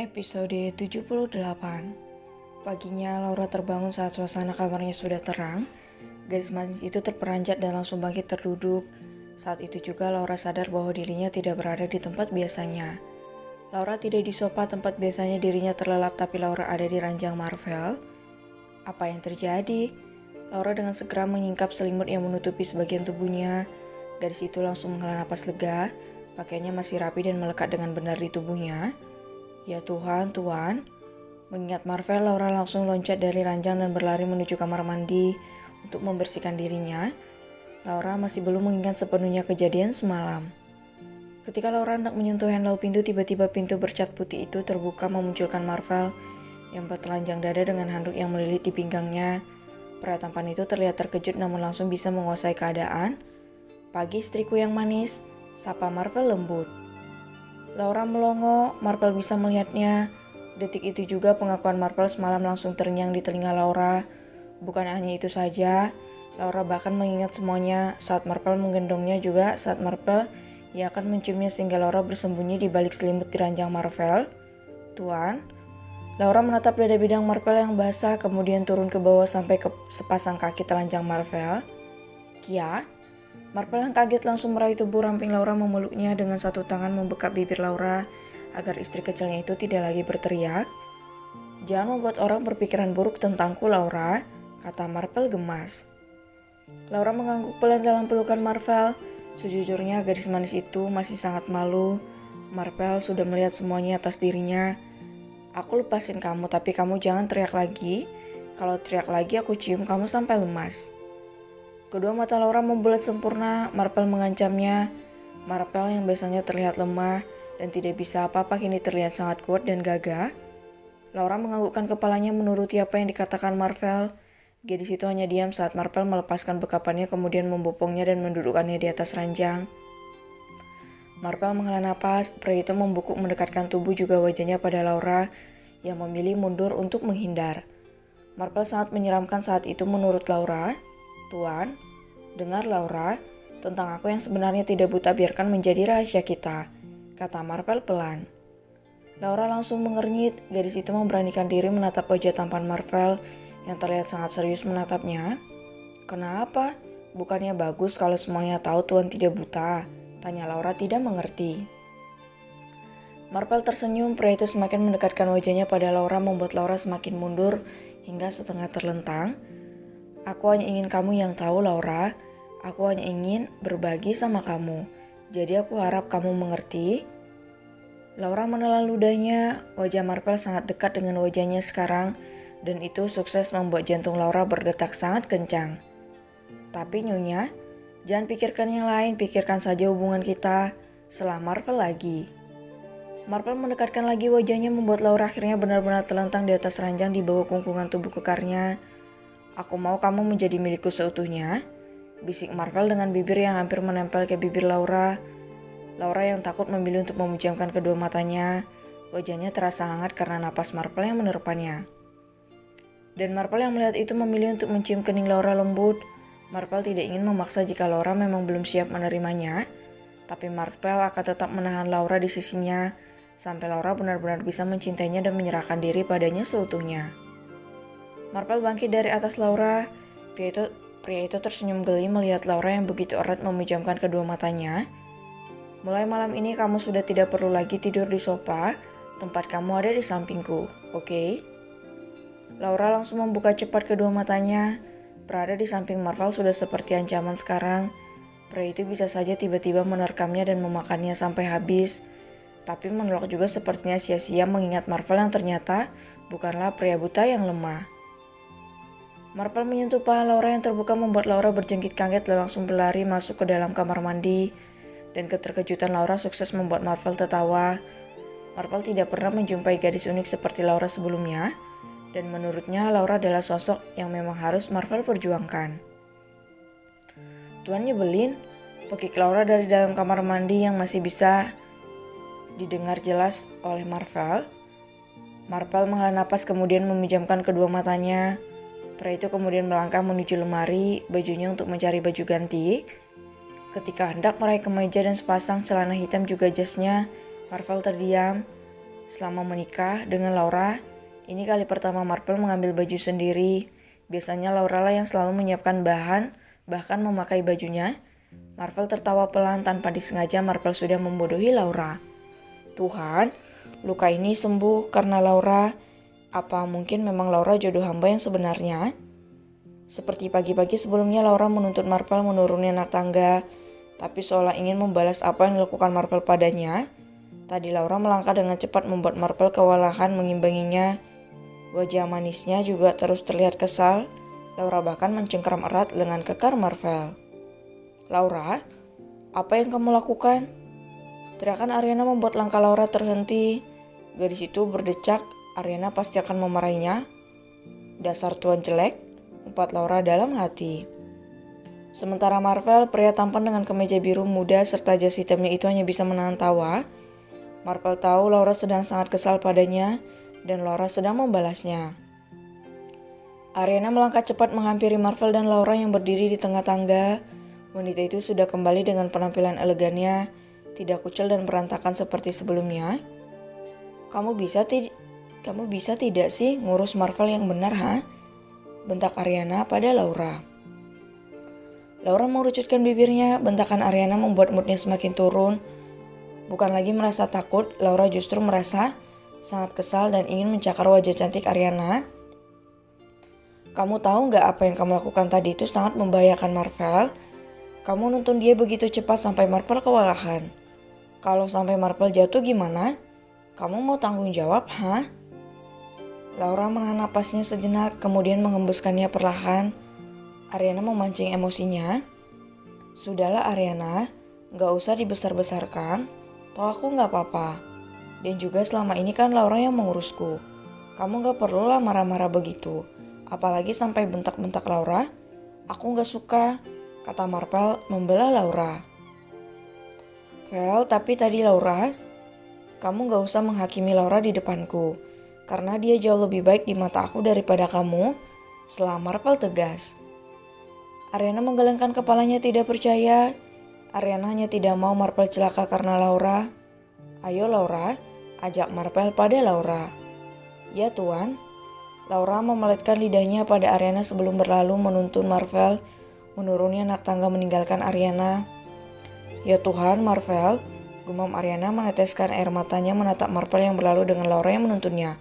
Episode 78. Paginya, Laura terbangun saat suasana kamarnya sudah terang. Gadis manis itu terperanjat dan langsung bangkit terduduk. Saat itu juga Laura sadar bahwa dirinya tidak berada di tempat biasanya. Laura tidak di sofa tempat biasanya dirinya terlelap, tapi Laura ada di ranjang marvel. Apa yang terjadi? Laura dengan segera menyingkap selimut yang menutupi sebagian tubuhnya. Gadis itu langsung menghela napas lega. Pakaiannya masih rapi dan melekat dengan benar di tubuhnya. Ya Tuhan, Tuan. Mengingat Marvel, Laura langsung loncat dari ranjang dan berlari menuju kamar mandi untuk membersihkan dirinya. Laura masih belum mengingat sepenuhnya kejadian semalam. Ketika Laura hendak menyentuh handle pintu, tiba-tiba pintu bercat putih itu terbuka memunculkan Marvel yang bertelanjang dada dengan handuk yang melilit di pinggangnya. Pria tampan itu terlihat terkejut namun langsung bisa menguasai keadaan. "Pagi istriku yang manis," sapa Marvel lembut. Laura melongo, Marvel bisa melihatnya. Detik itu juga pengakuan Marvel semalam langsung terngiang di telinga Laura. Bukan hanya itu saja, Laura bahkan mengingat semuanya saat Marvel menggendongnya, juga saat Marvel ia akan menciumnya sehingga Laura bersembunyi di balik selimut di ranjang Marvel. "Tuan." Laura menatap dada bidang Marvel yang basah, kemudian turun ke bawah sampai ke sepasang kaki telanjang Marvel. "Kia?" Marvel yang kaget langsung meraih tubuh ramping Laura, memeluknya dengan satu tangan, membekap bibir Laura agar istri kecilnya itu tidak lagi berteriak. "Jangan membuat orang berpikiran buruk tentangku, Laura," kata Marvel gemas. Laura mengangguk pelan dalam pelukan Marvel. Sejujurnya gadis manis itu masih sangat malu. Marvel sudah melihat semuanya atas dirinya. "Aku lepasin kamu, tapi kamu jangan teriak lagi. Kalau teriak lagi aku cium kamu sampai lemas." Kedua mata Laura membulat sempurna. Marvel mengancamnya. Marvel yang biasanya terlihat lemah dan tidak bisa apa-apa kini terlihat sangat kuat dan gagah. Laura menganggukkan kepalanya menuruti apa yang dikatakan Marvel. Gadis itu hanya diam saat Marvel melepaskan bekapannya, kemudian membopongnya dan mendudukkannya di atas ranjang. Marvel menghela napas. Pria itu membungkuk mendekatkan tubuh juga wajahnya pada Laura yang memilih mundur untuk menghindar. Marvel sangat menyeramkan saat itu menurut Laura. "Tuan, dengar Laura, tentang aku yang sebenarnya tidak buta biarkan menjadi rahasia kita," kata Marvel pelan. Laura langsung mengernyit. Gadis itu memberanikan diri menatap wajah tampan Marvel yang terlihat sangat serius menatapnya. "Kenapa? Bukannya bagus kalau semuanya tahu Tuan tidak buta?" tanya Laura tidak mengerti. Marvel tersenyum. Pria itu semakin mendekatkan wajahnya pada Laura, membuat Laura semakin mundur hingga setengah terlentang. "Aku hanya ingin kamu yang tahu, Laura. Aku hanya ingin berbagi sama kamu. Jadi aku harap kamu mengerti." Laura menelan ludahnya. Wajah Marvel sangat dekat dengan wajahnya sekarang, dan itu sukses membuat jantung Laura berdetak sangat kencang. "Tapi Nyonya, jangan pikirkan yang lain, pikirkan saja hubungan kita," setelah Marvel lagi. Marvel mendekatkan lagi wajahnya, membuat Laura akhirnya benar-benar terlentang di atas ranjang di bawah kungkungan tubuh kekarnya. "Aku mau kamu menjadi milikku seutuhnya," bisik Marvel dengan bibir yang hampir menempel ke bibir Laura. Laura yang takut memilih untuk memejamkan kedua matanya. Wajahnya terasa hangat karena napas Marvel yang menerpanya. Dan Marvel yang melihat itu memilih untuk mencium kening Laura lembut. Marvel tidak ingin memaksa jika Laura memang belum siap menerimanya. Tapi Marvel akan tetap menahan Laura di sisinya sampai Laura benar-benar bisa mencintainya dan menyerahkan diri padanya seutuhnya. Marvel bangkit dari atas Laura. Pria itu tersenyum geli melihat Laura yang begitu erat memejamkan kedua matanya. "Mulai malam ini kamu sudah tidak perlu lagi tidur di sofa. Tempat kamu ada di sampingku, oke?" Laura langsung membuka cepat kedua matanya. Berada di samping Marvel sudah seperti ancaman sekarang. Pria itu bisa saja tiba-tiba menerkamnya dan memakannya sampai habis. Tapi menolak juga sepertinya sia-sia mengingat Marvel yang ternyata bukanlah pria buta yang lemah. Marvel menyentuh paha Laura yang terbuka, membuat Laura berjengkit kaget dan langsung berlari masuk ke dalam kamar mandi. Dan keterkejutan Laura sukses membuat Marvel tertawa. Marvel tidak pernah menjumpai gadis unik seperti Laura sebelumnya. Dan menurutnya Laura adalah sosok yang memang harus Marvel perjuangkan. "Tuan nyebelin," pekik Laura dari dalam kamar mandi yang masih bisa didengar jelas oleh Marvel. Marvel menghela napas kemudian memejamkan kedua matanya. Pria itu kemudian melangkah menuju lemari bajunya untuk mencari baju ganti. Ketika hendak meraih kemeja dan sepasang celana hitam juga jasnya, Marvel terdiam. Selama menikah dengan Laura, ini kali pertama Marvel mengambil baju sendiri. Biasanya Laura lah yang selalu menyiapkan bahan, bahkan memakai bajunya. Marvel tertawa pelan tanpa disengaja Marvel sudah membodohi Laura. Tuhan, luka ini sembuh karena Laura. Apa mungkin memang Laura jodoh hamba yang sebenarnya? Seperti pagi-pagi sebelumnya Laura menuntut Marvel menuruni anak tangga, tapi seolah ingin membalas apa yang dilakukan Marvel padanya. Tadi Laura melangkah dengan cepat membuat Marvel kewalahan mengimbanginya. Wajah manisnya juga terus terlihat kesal. Laura bahkan mencengkeram erat lengan kekar Marvel. Laura, apa yang kamu lakukan? Teriakan Ariana membuat langkah Laura terhenti. Gadis itu berdecak, Ariana pasti akan memarahinya. Dasar tuan jelek, umpat Laura dalam hati. Sementara Marvel, pria tampan dengan kemeja biru muda serta jas hitamnya itu hanya bisa menahan tawa. Marvel tahu Laura sedang sangat kesal padanya dan Laura sedang membalasnya. Ariana melangkah cepat menghampiri Marvel dan Laura yang berdiri di tengah tangga. Wanita itu sudah kembali dengan penampilan elegannya, tidak kucel dan berantakan seperti sebelumnya. Kamu bisa tidak sih ngurus Marvel yang benar, ha? Bentak Ariana pada Laura. Laura mengerucutkan bibirnya, bentakan Ariana membuat moodnya semakin turun. Bukan lagi merasa takut, Laura justru merasa sangat kesal dan ingin mencakar wajah cantik Ariana. Kamu tahu nggak apa yang kamu lakukan tadi itu sangat membahayakan Marvel? Kamu nuntun dia begitu cepat sampai Marvel kewalahan. Kalau sampai Marvel jatuh gimana? Kamu mau tanggung jawab, ha? Laura menahan napasnya sejenak, kemudian menghembuskannya perlahan. Ariana memancing emosinya. Sudahlah Ariana, gak usah dibesar-besarkan. Toh aku gak apa-apa. Dan juga selama ini kan Laura yang mengurusku. Kamu gak perlulah marah-marah begitu. Apalagi sampai bentak-bentak Laura. Aku gak suka, kata Marvel membela Laura. Well, tapi tadi Laura, kamu gak usah menghakimi Laura di depanku. Karena dia jauh lebih baik di mata aku daripada kamu. Setelah Marvel tegas. Ariana menggelengkan kepalanya tidak percaya. Ariana hanya tidak mau Marvel celaka karena Laura. Ayo Laura, ajak Marvel pada Laura. Ya tuan. Laura memelitkan lidahnya pada Ariana sebelum berlalu menuntun Marvel menuruni anak tangga meninggalkan Ariana. Ya Tuhan Marvel, gumam Ariana meneteskan air matanya menatap Marvel yang berlalu dengan Laura yang menuntunnya.